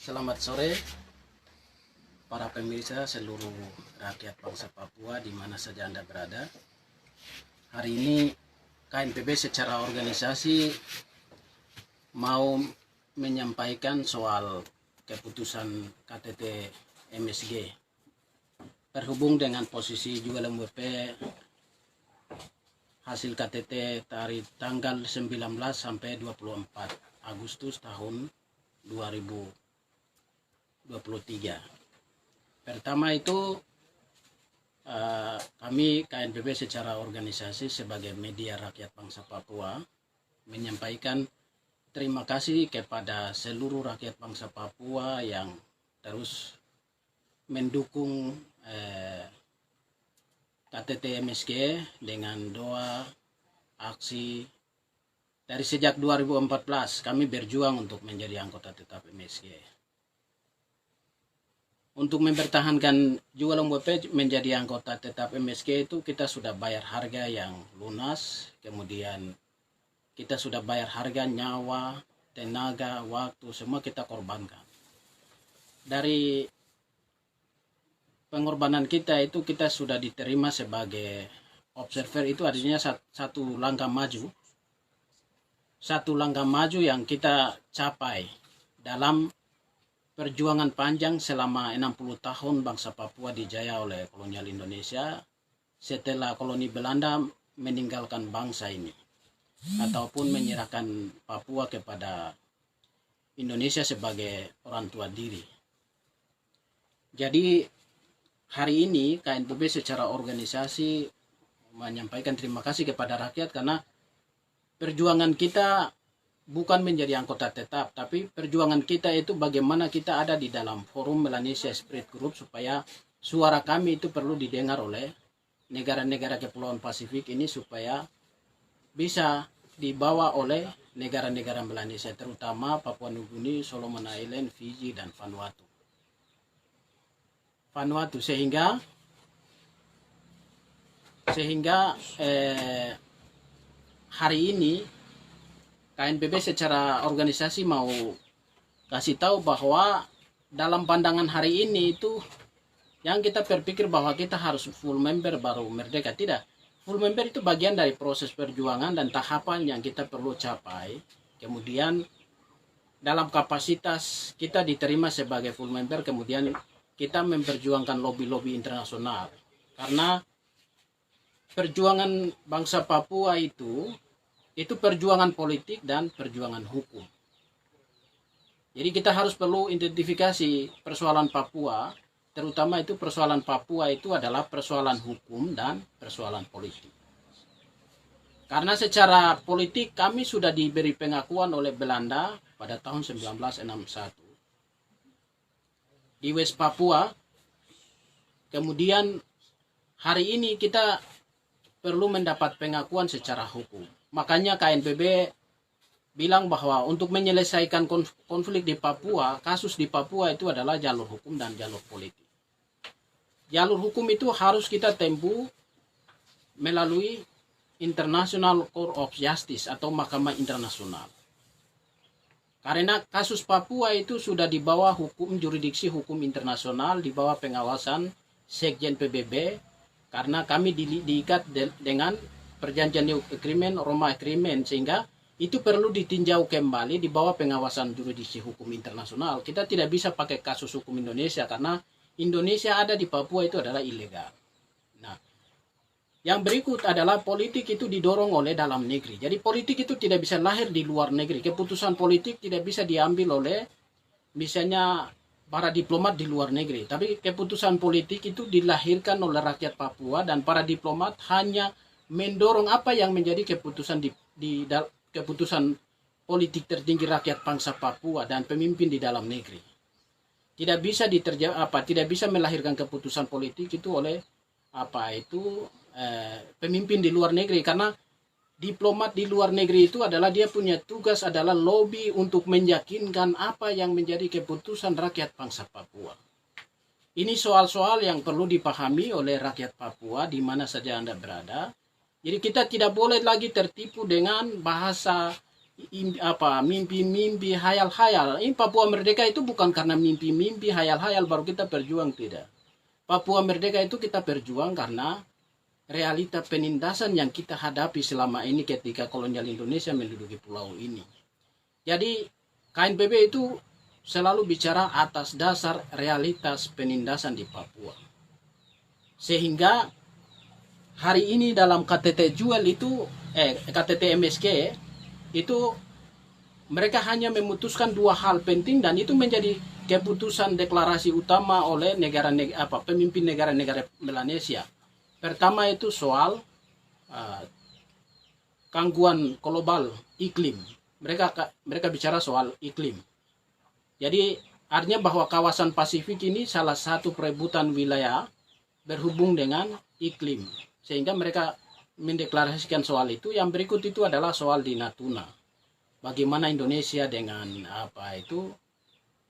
Selamat sore para pemirsa seluruh rakyat bangsa Papua di mana saja Anda berada. Hari ini KNPB secara organisasi mau menyampaikan soal keputusan KTT MSG. Terhubung dengan posisi juga LMWP hasil KTT dari tanggal 19 sampai 24 Agustus tahun 2023. Pertama itu kami KNPB secara organisasi sebagai media rakyat bangsa Papua menyampaikan terima kasih kepada seluruh rakyat bangsa Papua yang terus mendukung KTT MSG dengan doa, aksi. Dari sejak 2014 kami berjuang untuk menjadi anggota tetap MSG. Untuk mempertahankan juga LMWP menjadi anggota tetap MSG itu kita sudah bayar harga yang lunas, kemudian kita sudah bayar harga nyawa, tenaga, waktu, semua kita korbankan. Dari pengorbanan kita itu kita sudah diterima sebagai observer, itu artinya satu langkah maju. Satu langkah maju yang kita capai dalam perjuangan panjang selama 60 tahun bangsa Papua dijajah oleh kolonial Indonesia setelah koloni Belanda meninggalkan bangsa ini ataupun menyerahkan Papua kepada Indonesia sebagai orang tua diri. Jadi hari ini KNPB secara organisasi menyampaikan terima kasih kepada rakyat karena perjuangan kita bukan menjadi anggota tetap, tapi perjuangan kita itu bagaimana kita ada di dalam forum Melanesia Spirit Group supaya suara kami itu perlu didengar oleh negara-negara Kepulauan Pasifik ini supaya bisa dibawa oleh negara-negara Melanesia, terutama Papua Nugini, Solomon Island, Fiji, dan Vanuatu. Sehingga hari ini KNPB secara organisasi mau kasih tahu bahwa dalam pandangan hari ini itu yang kita berpikir bahwa kita harus full member baru merdeka. Tidak. Full member itu bagian dari proses perjuangan dan tahapan yang kita perlu capai. Kemudian dalam kapasitas kita diterima sebagai full member, kemudian kita memperjuangkan lobby-lobby internasional. Karena perjuangan bangsa Papua itu perjuangan politik dan perjuangan hukum. Jadi kita harus perlu identifikasi persoalan Papua, terutama itu persoalan Papua itu adalah persoalan hukum dan persoalan politik. Karena secara politik kami sudah diberi pengakuan oleh Belanda pada tahun 1961 di West Papua. Kemudian hari ini kita perlu mendapat pengakuan secara hukum. Makanya KNPB bilang bahwa untuk menyelesaikan konflik di Papua, kasus di Papua itu adalah jalur hukum dan jalur politik. Jalur hukum itu harus kita tempuh melalui International Court of Justice atau Mahkamah Internasional. Karena kasus Papua itu sudah di bawah hukum jurisdiksi hukum internasional, di bawah pengawasan Sekjen PBB, karena kami diikat dengan Perjanjian New Agreement, Roma Agreement, sehingga itu perlu ditinjau kembali di bawah pengawasan jurisdiksi hukum internasional. Kita tidak bisa pakai kasus hukum Indonesia karena Indonesia ada di Papua itu adalah ilegal. Nah, yang berikut adalah politik itu didorong oleh dalam negeri. Jadi politik itu tidak bisa lahir di luar negeri. Keputusan politik tidak bisa diambil oleh misalnya para diplomat di luar negeri. Tapi keputusan politik itu dilahirkan oleh rakyat Papua dan para diplomat hanya mendorong apa yang menjadi keputusan keputusan politik tertinggi rakyat bangsa Papua dan pemimpin di dalam negeri. Tidak bisa melahirkan keputusan politik itu oleh pemimpin di luar negeri, karena diplomat di luar negeri itu adalah dia punya tugas adalah lobby untuk meyakinkan apa yang menjadi keputusan rakyat bangsa Papua. Ini soal-soal yang perlu dipahami oleh rakyat Papua di mana saja Anda berada. Jadi kita tidak boleh lagi tertipu dengan bahasa mimpi-mimpi hayal-hayal. Ini Papua Merdeka itu bukan karena mimpi-mimpi hayal-hayal baru kita berjuang, tidak. Papua Merdeka itu kita berjuang karena realita penindasan yang kita hadapi selama ini ketika kolonial Indonesia menduduki pulau ini. Jadi KNPB itu selalu bicara atas dasar realitas penindasan di Papua. Sehingga hari ini dalam KTT Juel itu, KTT MSK itu mereka hanya memutuskan dua hal penting dan itu menjadi keputusan deklarasi utama oleh pemimpin negara-negara Melanesia. Pertama itu soal gangguan global iklim. Mereka bicara soal iklim. Jadi artinya bahwa kawasan Pasifik ini salah satu perebutan wilayah berhubung dengan iklim. Sehingga mereka mendeklarasikan soal itu. Yang berikut itu adalah soal di Natuna. Bagaimana Indonesia dengan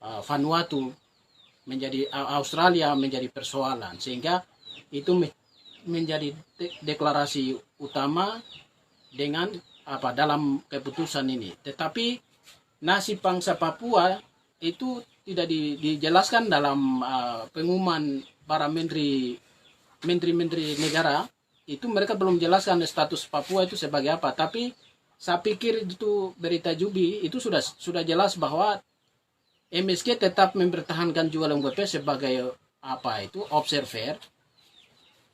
Vanuatu menjadi Australia menjadi persoalan, sehingga itu menjadi deklarasi utama dengan dalam keputusan ini. Tetapi nasib bangsa Papua itu tidak dijelaskan dalam pengumuman para menteri negara. Itu mereka belum jelaskan status Papua itu sebagai apa. Tapi saya pikir itu berita Jubi itu sudah jelas bahwa MSK tetap mempertahankan Juel MWP sebagai observer,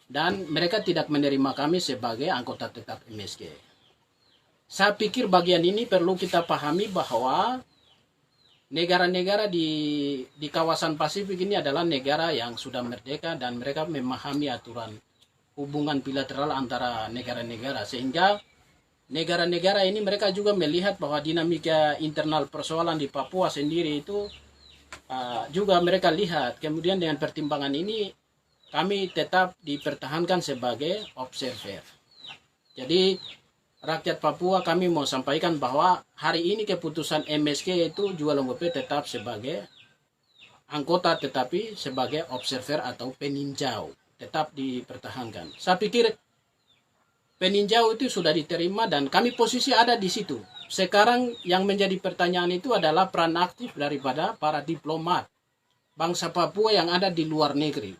dan mereka tidak menerima kami sebagai anggota tetap MSK. Saya pikir bagian ini perlu kita pahami bahwa negara-negara di kawasan Pasifik ini adalah negara yang sudah merdeka dan mereka memahami aturan hubungan bilateral antara negara-negara, sehingga negara-negara ini mereka juga melihat bahwa dinamika internal persoalan di Papua sendiri itu juga mereka lihat. Kemudian dengan pertimbangan ini kami tetap dipertahankan sebagai observer. Jadi rakyat Papua kami mau sampaikan bahwa hari ini keputusan MSK itu Juel MWP tetap sebagai anggota tetapi sebagai observer atau peninjau tetap dipertahankan. Saya pikir peninjau itu sudah diterima dan kami posisi ada di situ. Sekarang yang menjadi pertanyaan itu adalah peran aktif daripada para diplomat bangsa Papua yang ada di luar negeri.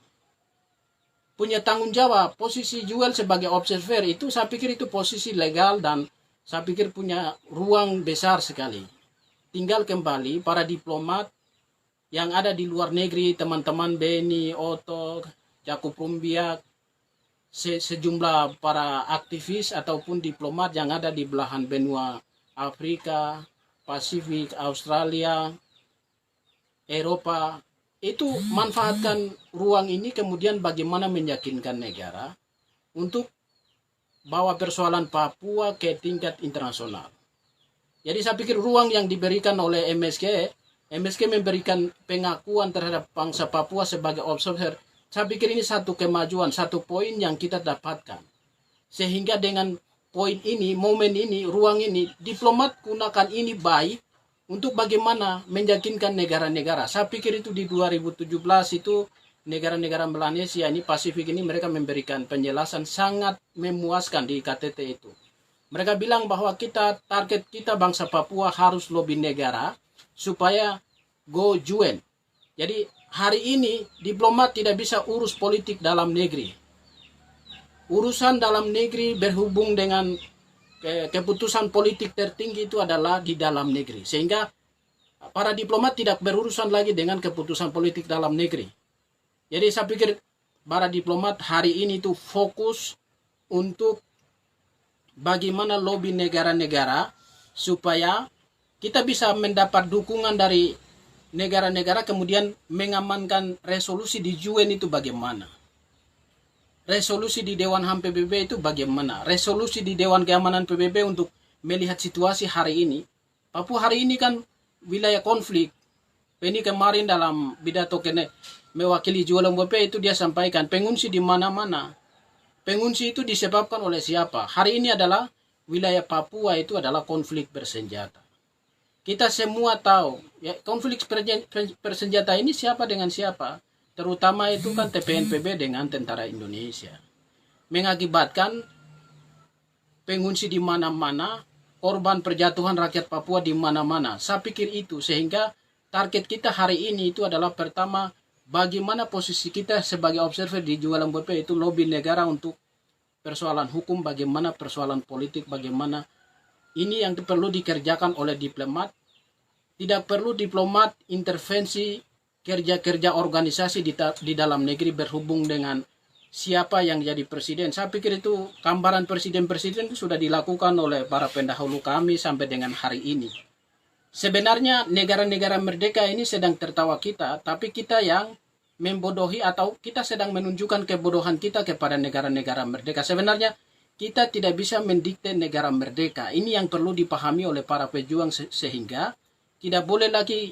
Punya tanggung jawab, posisi Juel sebagai observer itu saya pikir itu posisi legal dan saya pikir punya ruang besar sekali. Tinggal kembali para diplomat yang ada di luar negeri, teman-teman Beni, Oto, Jakub Rumbiak, sejumlah para aktivis ataupun diplomat yang ada di belahan benua Afrika, Pasifik, Australia, Eropa, itu manfaatkan ruang ini kemudian bagaimana meyakinkan negara untuk bawa persoalan Papua ke tingkat internasional. Jadi saya pikir ruang yang diberikan oleh MSK memberikan pengakuan terhadap bangsa Papua sebagai observer. Saya pikir ini satu kemajuan, satu poin yang kita dapatkan. Sehingga dengan poin ini, momen ini, ruang ini, diplomat gunakan ini baik untuk bagaimana meyakinkan negara-negara. Saya pikir itu di 2017 itu negara-negara Melanesia ini, Pasifik ini mereka memberikan penjelasan sangat memuaskan di KTT itu. Mereka bilang bahwa target kita bangsa Papua harus lobby negara supaya go UN. Jadi hari ini diplomat tidak bisa urus politik dalam negeri. Urusan dalam negeri berhubung dengan keputusan politik tertinggi itu adalah di dalam negeri. Sehingga para diplomat tidak berurusan lagi dengan keputusan politik dalam negeri. Jadi saya pikir para diplomat hari ini itu fokus untuk bagaimana lobby negara-negara supaya kita bisa mendapat dukungan dari negara-negara kemudian mengamankan resolusi di UN itu bagaimana. Resolusi di Dewan HAM PBB itu bagaimana. Resolusi di Dewan Keamanan PBB untuk melihat situasi hari ini. Papua hari ini kan wilayah konflik. Ini kemarin dalam pidato mewakili Juel MWP itu dia sampaikan pengungsi di mana-mana. Pengungsi itu disebabkan oleh siapa? Hari ini adalah wilayah Papua itu adalah konflik bersenjata. Kita semua tahu ya, konflik bersenjata ini siapa dengan siapa, terutama itu kan TPNPB dengan tentara Indonesia, mengakibatkan pengungsi di mana-mana korban perjatuhan rakyat Papua di mana-mana. Saya pikir itu, sehingga target kita hari ini itu adalah pertama, bagaimana posisi kita sebagai observer di G20 itu lobby negara untuk persoalan hukum, bagaimana persoalan politik, bagaimana ini yang perlu dikerjakan oleh diplomat. Tidak perlu diplomat intervensi kerja-kerja organisasi di dalam negeri berhubung dengan siapa yang jadi presiden. Saya pikir itu gambaran presiden-presiden itu sudah dilakukan oleh para pendahulu kami sampai dengan hari ini. Sebenarnya negara-negara merdeka ini sedang tertawa kita, tapi kita yang membodohi atau kita sedang menunjukkan kebodohan kita kepada negara-negara merdeka. Sebenarnya kita tidak bisa mendikte negara merdeka. Ini yang perlu dipahami oleh para pejuang, sehingga tidak boleh lagi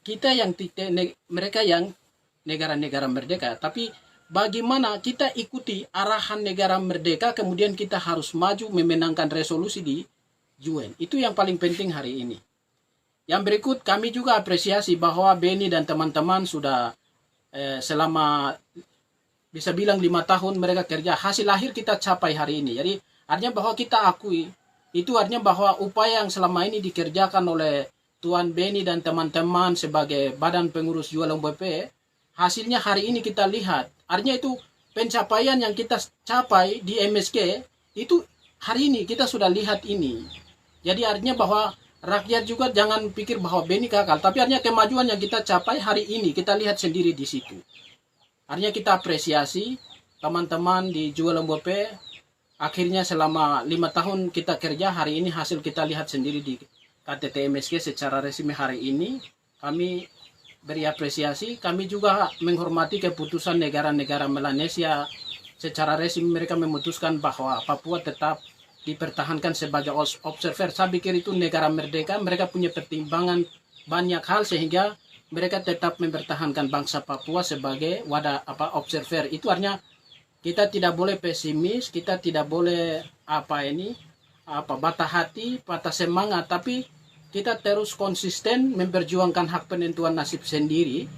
kita yang dikte mereka yang negara-negara merdeka, tapi bagaimana kita ikuti arahan negara merdeka, kemudian kita harus maju memenangkan resolusi di UN. Itu yang paling penting hari ini. Yang berikut, kami juga apresiasi bahwa Beni dan teman-teman sudah selama bisa bilang 5 tahun mereka kerja. Hasil akhir kita capai hari ini. Jadi artinya bahwa kita akui, itu artinya bahwa upaya yang selama ini dikerjakan oleh Tuan Beni dan teman-teman sebagai badan pengurus G20, hasilnya hari ini kita lihat. Artinya itu pencapaian yang kita capai di MSK, itu hari ini kita sudah lihat ini. Jadi artinya bahwa rakyat juga jangan pikir bahwa Beni gagal, tapi artinya kemajuan yang kita capai hari ini kita lihat sendiri di situ. Artinya kita apresiasi teman-teman di G20, akhirnya selama 5 tahun kita kerja, hari ini hasil kita lihat sendiri di KTT MSK secara resmi hari ini. Kami beri apresiasi. Kami juga menghormati keputusan negara-negara Melanesia. Secara resmi mereka memutuskan bahwa Papua tetap dipertahankan sebagai observer. Saya pikir itu negara merdeka, mereka punya pertimbangan banyak hal sehingga mereka tetap mempertahankan bangsa Papua sebagai wadah observer. Itu artinya kita tidak boleh pesimis, kita tidak boleh patah hati, patah semangat, tapi kita terus konsisten memperjuangkan hak penentuan nasib sendiri.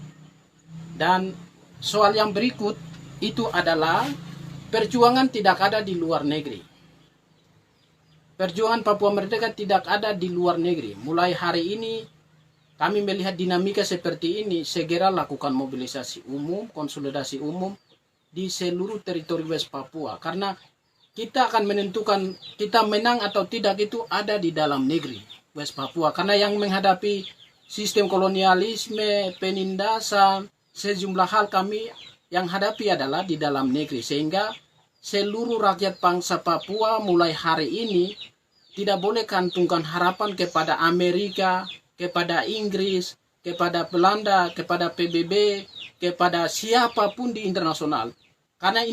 Dan soal yang berikut itu adalah perjuangan tidak ada di luar negeri. Perjuangan Papua Merdeka tidak ada di luar negeri. Mulai hari ini kami melihat dinamika seperti ini, segera lakukan mobilisasi umum, konsolidasi umum di seluruh teritori West Papua. Karena kita akan menentukan kita menang atau tidak itu ada di dalam negeri West Papua. Karena yang menghadapi sistem kolonialisme, penindasan, sejumlah hal kami yang hadapi adalah di dalam negeri. Sehingga seluruh rakyat bangsa Papua mulai hari ini tidak boleh kantungkan harapan kepada Amerika, kepada Inggris, kepada Belanda, kepada PBB, kepada siapapun di internasional. Karena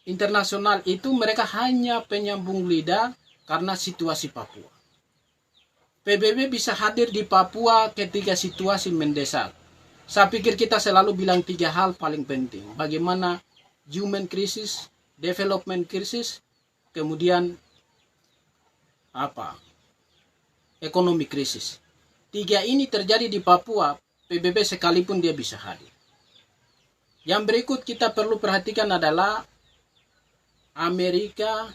internasional itu mereka hanya penyambung lidah karena situasi Papua. PBB bisa hadir di Papua ketika situasi mendesak. Saya pikir kita selalu bilang 3 hal paling penting. Bagaimana human crisis, development crisis, kemudian ekonomi krisis. 3 ini terjadi di Papua, PBB sekalipun dia bisa hadir. Yang berikut kita perlu perhatikan adalah Amerika,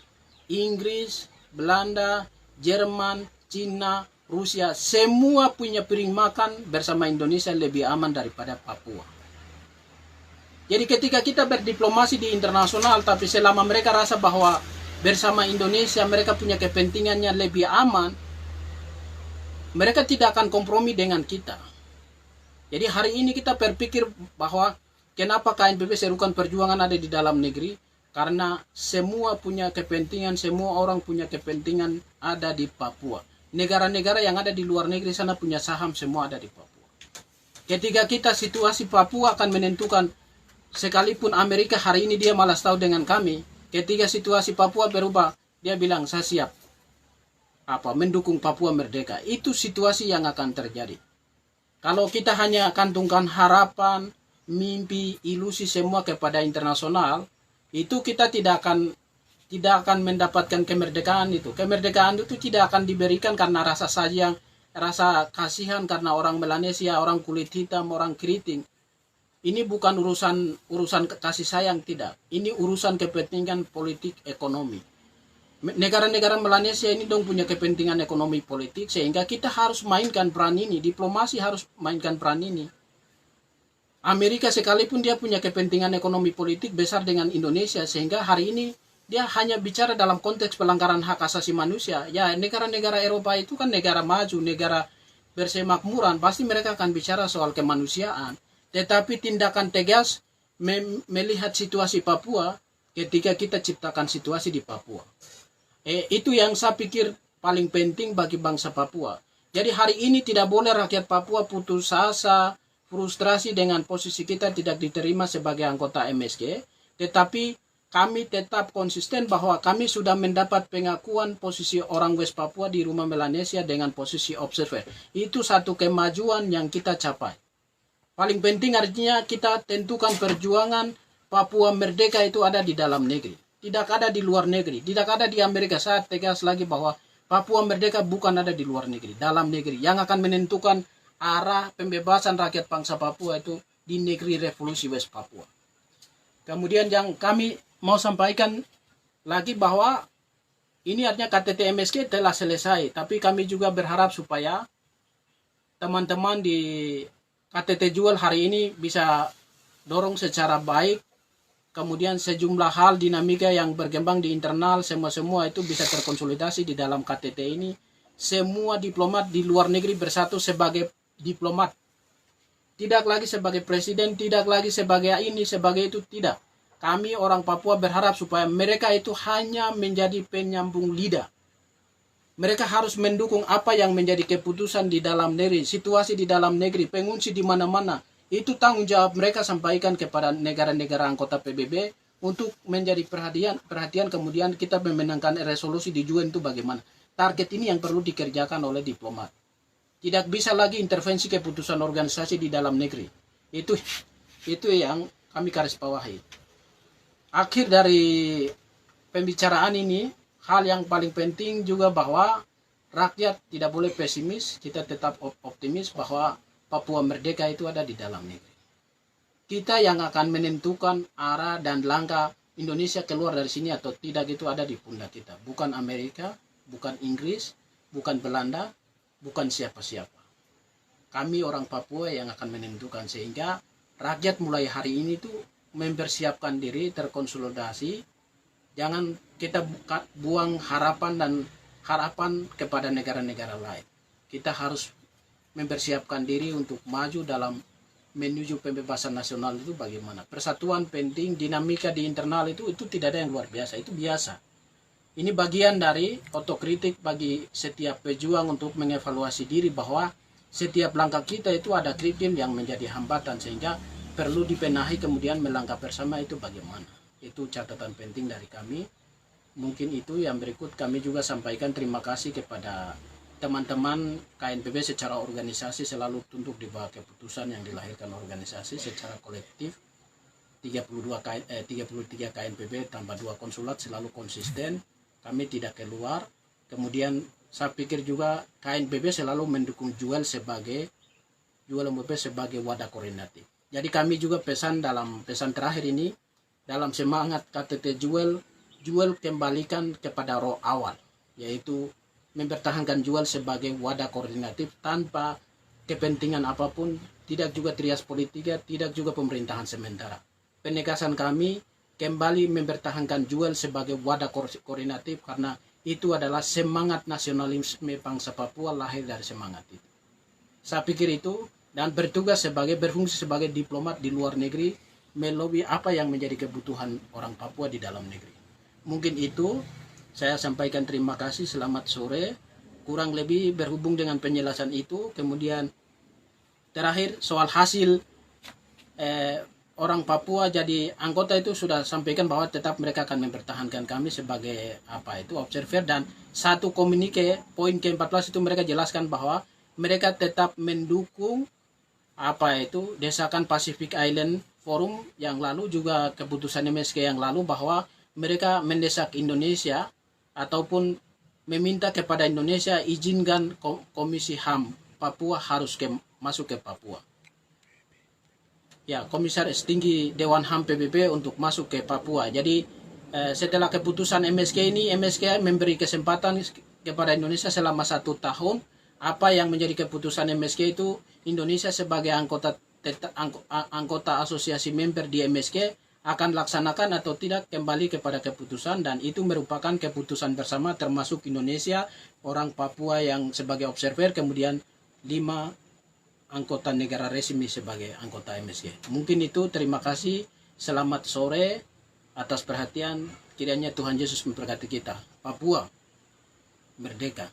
Inggris, Belanda, Jerman, Cina, Rusia, semua punya piring makan bersama Indonesia lebih aman daripada Papua. Jadi ketika kita berdiplomasi di internasional, tapi selama mereka rasa bahwa bersama Indonesia mereka punya kepentingannya lebih aman, mereka tidak akan kompromi dengan kita. Jadi hari ini kita berpikir bahwa kenapa KNPB Serukan Perjuangan ada di dalam negeri? Karena semua punya kepentingan, semua orang punya kepentingan ada di Papua. Negara-negara yang ada di luar negeri sana punya saham, semua ada di Papua. Ketika kita situasi Papua akan menentukan, sekalipun Amerika hari ini dia malas tahu dengan kami, ketika situasi Papua berubah, dia bilang saya siap mendukung Papua merdeka. Itu situasi yang akan terjadi. Kalau kita hanya kantungkan harapan, mimpi, ilusi semua kepada internasional, itu kita tidak akan mendapatkan kemerdekaan itu. Kemerdekaan itu tidak akan diberikan karena rasa sayang, rasa kasihan karena orang Melanesia, orang kulit hitam, orang keriting. Ini bukan urusan kasih sayang, tidak. Ini urusan kepentingan politik ekonomi. negara-negara Melanesia ini dong punya kepentingan ekonomi politik, sehingga kita harus mainkan peran ini, diplomasi harus mainkan peran ini. Amerika sekalipun dia punya kepentingan ekonomi politik besar dengan Indonesia, sehingga hari ini dia hanya bicara dalam konteks pelanggaran hak asasi manusia. Ya, negara-negara Eropa itu kan negara maju, negara bersemakmuran, pasti mereka akan bicara soal kemanusiaan. Tetapi tindakan tegas melihat situasi Papua ketika kita ciptakan situasi di Papua. Itu yang saya pikir paling penting bagi bangsa Papua. Jadi hari ini tidak boleh rakyat Papua putus asa, frustrasi dengan posisi kita tidak diterima sebagai anggota MSG, tetapi kami tetap konsisten bahwa kami sudah mendapat pengakuan posisi orang West Papua di Rumah Melanesia dengan posisi observer. Itu satu kemajuan yang kita capai. Paling penting artinya kita tentukan perjuangan Papua merdeka itu ada di dalam negeri. Tidak ada di luar negeri. Tidak ada di Amerika. Saya tegas lagi bahwa Papua merdeka bukan ada di luar negeri. Dalam negeri. Yang akan menentukan arah pembebasan rakyat bangsa Papua itu di negeri revolusi West Papua. Kemudian yang kami mau sampaikan lagi bahwa ini artinya KTT MSG telah selesai, tapi kami juga berharap supaya teman-teman di KTT Jual hari ini bisa dorong secara baik, kemudian sejumlah hal dinamika yang berkembang di internal semua itu bisa terkonsolidasi di dalam KTT ini. Semua diplomat di luar negeri bersatu sebagai diplomat, tidak lagi sebagai presiden, tidak lagi sebagai ini, sebagai itu, tidak. Kami orang Papua berharap supaya mereka itu hanya menjadi penyambung lidah. Mereka harus mendukung apa yang menjadi keputusan di dalam negeri, situasi di dalam negeri, pengungsi di mana-mana. Itu tanggung jawab mereka sampaikan kepada negara-negara anggota PBB untuk menjadi perhatian kemudian kita memenangkan resolusi di UN itu bagaimana. Target ini yang perlu dikerjakan oleh diplomat. Tidak bisa lagi intervensi keputusan organisasi di dalam negeri. Itu yang kami garis bawahi. Akhir dari pembicaraan ini, hal yang paling penting juga bahwa rakyat tidak boleh pesimis, kita tetap optimis bahwa Papua merdeka itu ada di dalam negeri. Kita yang akan menentukan arah dan langkah Indonesia keluar dari sini atau tidak itu ada di pundak kita. Bukan Amerika, bukan Inggris, bukan Belanda, bukan siapa-siapa. Kami orang Papua yang akan menentukan, sehingga rakyat mulai hari ini tuh mempersiapkan diri, terkonsolidasi. Jangan kita buang harapan kepada negara-negara lain. Kita harus mempersiapkan diri untuk maju dalam menuju pembebasan nasional itu bagaimana. Persatuan penting, dinamika di internal itu tidak ada yang luar biasa, itu biasa. Ini bagian dari otokritik bagi setiap pejuang untuk mengevaluasi diri bahwa setiap langkah kita itu ada kritik yang menjadi hambatan, sehingga perlu dibenahi kemudian melangkah bersama itu bagaimana. Itu catatan penting dari kami. Mungkin itu yang berikut kami juga sampaikan terima kasih kepada teman-teman KNPB secara organisasi selalu tunduk di bawah keputusan yang dilahirkan organisasi secara kolektif. 33 KNPB tambah 2 konsulat selalu konsisten. Kami tidak keluar. Kemudian saya pikir juga KNPB selalu mendukung Jual MUP sebagai wadah koordinatif. Jadi kami juga pesan terakhir ini, dalam semangat KTT Jual kembalikan kepada roh awal, yaitu mempertahankan Jual sebagai wadah koordinatif tanpa kepentingan apapun, tidak juga trias politika, tidak juga pemerintahan sementara. Penegasan kami kembali mempertahankan Jual sebagai wadah koordinatif karena itu adalah semangat nasionalisme bangsa Papua lahir dari semangat itu. Saya pikir itu, dan berfungsi sebagai diplomat di luar negeri, melobi apa yang menjadi kebutuhan orang Papua di dalam negeri. Mungkin itu, saya sampaikan terima kasih, selamat sore. Kurang lebih berhubung dengan penjelasan itu. Kemudian terakhir soal hasil orang Papua jadi anggota itu sudah sampaikan bahwa tetap mereka akan mempertahankan kami sebagai observer, dan satu komunike poin ke-14 itu mereka jelaskan bahwa mereka tetap mendukung desakan Pacific Island Forum yang lalu, juga keputusan MSG yang lalu, bahwa mereka mendesak Indonesia ataupun meminta kepada Indonesia izinkan Komisi HAM Papua harus masuk ke Papua. Ya, Komisaris Tinggi Dewan HAM PBB untuk masuk ke Papua. Jadi setelah keputusan MSK ini, MSK memberi kesempatan kepada Indonesia selama 1 tahun. Apa yang menjadi keputusan MSK itu, Indonesia sebagai anggota asosiasi member di MSK akan laksanakan atau tidak kembali kepada keputusan, dan itu merupakan keputusan bersama termasuk Indonesia, orang Papua yang sebagai observer, kemudian 5 anggota negara resmi sebagai anggota MSK. Mungkin itu, terima kasih, selamat sore atas perhatian, kiranya Tuhan Yesus memberkati kita. Papua merdeka.